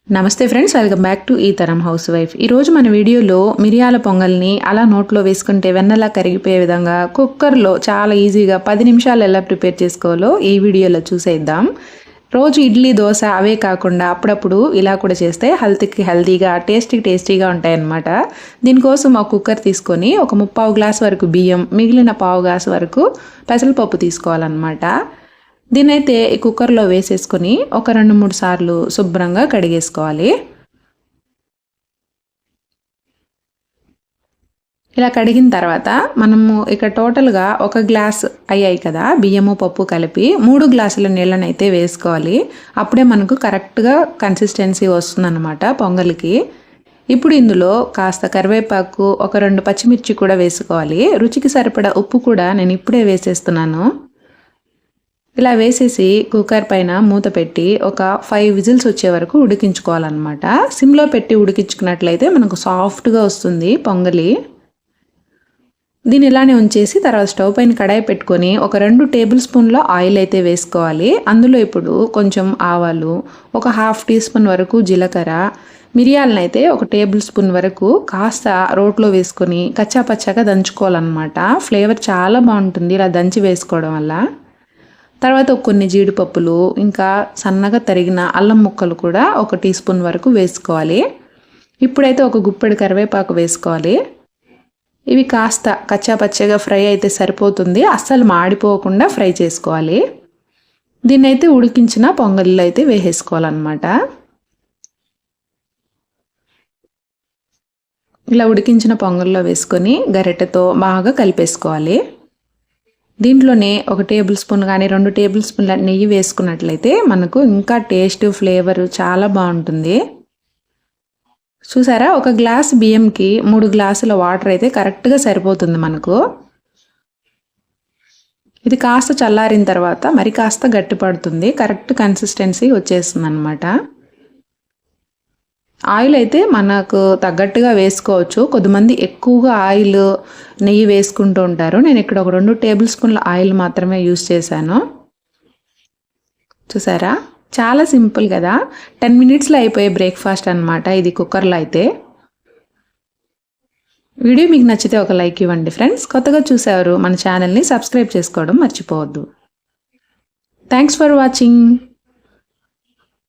నమస్తే friends, welcome back to ఈ తరం హౌస్ వైఫ్. ఈరోజు మన వీడియోలో మిరియాల పొంగల్ని అలా నోట్లో వేసుకుంటే వెన్నలా కరిగిపోయే విధంగా కుక్కర్లో చాలా ఈజీగా 10 నిమిషాలు ఎలా ప్రిపేర్ చేసుకోవాలో ఈ వీడియోలో చూసేద్దాం. రోజు ఇడ్లీ దోశ అవే కాకుండా అప్పుడప్పుడు ఇలా కూడా చేస్తే హెల్తీగా టేస్టీగా ఉంటాయన్నమాట. దీనికోసం ఒక కుక్కర్ తీసుకొని ఒక 3/4 గ్లాస్ వరకు బియ్యం, మిగిలిన 1/4 గ్లాస్ వరకు పెసరపప్పు తీసుకోవాలన్నమాట. దీన్నైతే ఈ కుక్కర్లో వేసేసుకొని ఒక 2-3 సార్లు శుభ్రంగా కడిగేసుకోవాలి. ఇలా కడిగిన తర్వాత మనము ఇక టోటల్గా 1 గ్లాస్ అయ్యాయి కదా, బియ్యము పప్పు కలిపి 3 గ్లాసుల నీళ్ళనైతే వేసుకోవాలి. అప్పుడే మనకు కరెక్ట్గా కన్సిస్టెన్సీ వస్తుందన్నమాట పొంగల్కి. ఇప్పుడు ఇందులో కాస్త కరివేపాకు, ఒక 2 పచ్చిమిర్చి కూడా వేసుకోవాలి. రుచికి సరిపడా ఉప్పు కూడా నేను ఇప్పుడే వేసేస్తున్నాను. ఇలా వేసేసి కుక్కర్ పైన మూత పెట్టి ఒక 5 విజిల్స్ వచ్చే వరకు ఉడికించుకోవాలన్నమాట. సిమ్లో పెట్టి ఉడికించుకున్నట్లయితే మనకు సాఫ్ట్గా వస్తుంది పొంగలి. దీన్ని ఇలానే ఉంచేసి తర్వాత స్టవ్ పైన కడాయి పెట్టుకొని ఒక 2 టేబుల్ స్పూన్ల ఆయిల్ అయితే వేసుకోవాలి. అందులో ఇప్పుడు కొంచెం ఆవాలు, ఒక 1/2 టీ స్పూన్ వరకు జీలకర్ర, మిరియాలను అయితే ఒక టేబుల్ స్పూన్ వరకు కాస్త రోట్లో వేసుకొని కచ్చాపచ్చాగా దంచుకోవాలన్నమాట. ఫ్లేవర్ చాలా బాగుంటుంది ఇలా దంచి వేసుకోవడం వల్ల. తర్వాత కొన్ని జీడిపప్పులు, ఇంకా సన్నగా తరిగిన అల్లం ముక్కలు కూడా ఒక టీ స్పూన్ వరకు వేసుకోవాలి. ఇప్పుడైతే ఒక గుప్పెడు కరివేపాకు వేసుకోవాలి. ఇవి కాస్త కచ్చాపచ్చగా ఫ్రై అయితే సరిపోతుంది, అస్సలు మాడిపోకుండా ఫ్రై చేసుకోవాలి. దీన్ని అయితే ఉడికించిన పొంగల్లో అయితే వేసేసుకోవాలన్నమాట. ఇలా ఉడికించిన పొంగల్లో వేసుకొని గరిటెతో బాగా కలిపేసుకోవాలి. దీంట్లోనే ఒక టేబుల్ స్పూన్ కానీ 2 టేబుల్ స్పూన్ల నెయ్యి వేసుకున్నట్లయితే మనకు ఇంకా టేస్ట్, ఫ్లేవర్ చాలా బాగుంటుంది. చూసారా, 1 గ్లాస్ బియ్యంకి 3 గ్లాసుల వాటర్ అయితే కరెక్ట్గా సరిపోతుంది మనకు. ఇది కాస్త చల్లారిన తర్వాత మరి కాస్త గట్టి పడుతుంది, కరెక్ట్ కన్సిస్టెన్సీ వచ్చేస్తుంది అన్నమాట. ఆయిల్ అయితే మనకు తగ్గట్టుగా వేసుకోవచ్చు. కొద్దిమంది ఎక్కువగా ఆయిల్, నెయ్యి వేసుకుంటూ ఉంటారు. నేను ఇక్కడ ఒక 2 టేబుల్ స్పూన్ల ఆయిల్ మాత్రమే యూస్ చేశాను. చూసారా, చాలా సింపుల్ కదా, 10 మినిట్స్లో అయిపోయే బ్రేక్ఫాస్ట్ అన్నమాట ఇది కుక్కర్లో అయితే. వీడియో మీకు నచ్చితే ఒక లైక్ ఇవ్వండి ఫ్రెండ్స్. కొత్తగా చూసేవారు మన ఛానల్ని సబ్స్క్రైబ్ చేసుకోవడం మర్చిపోవద్దు. Thanks for watching.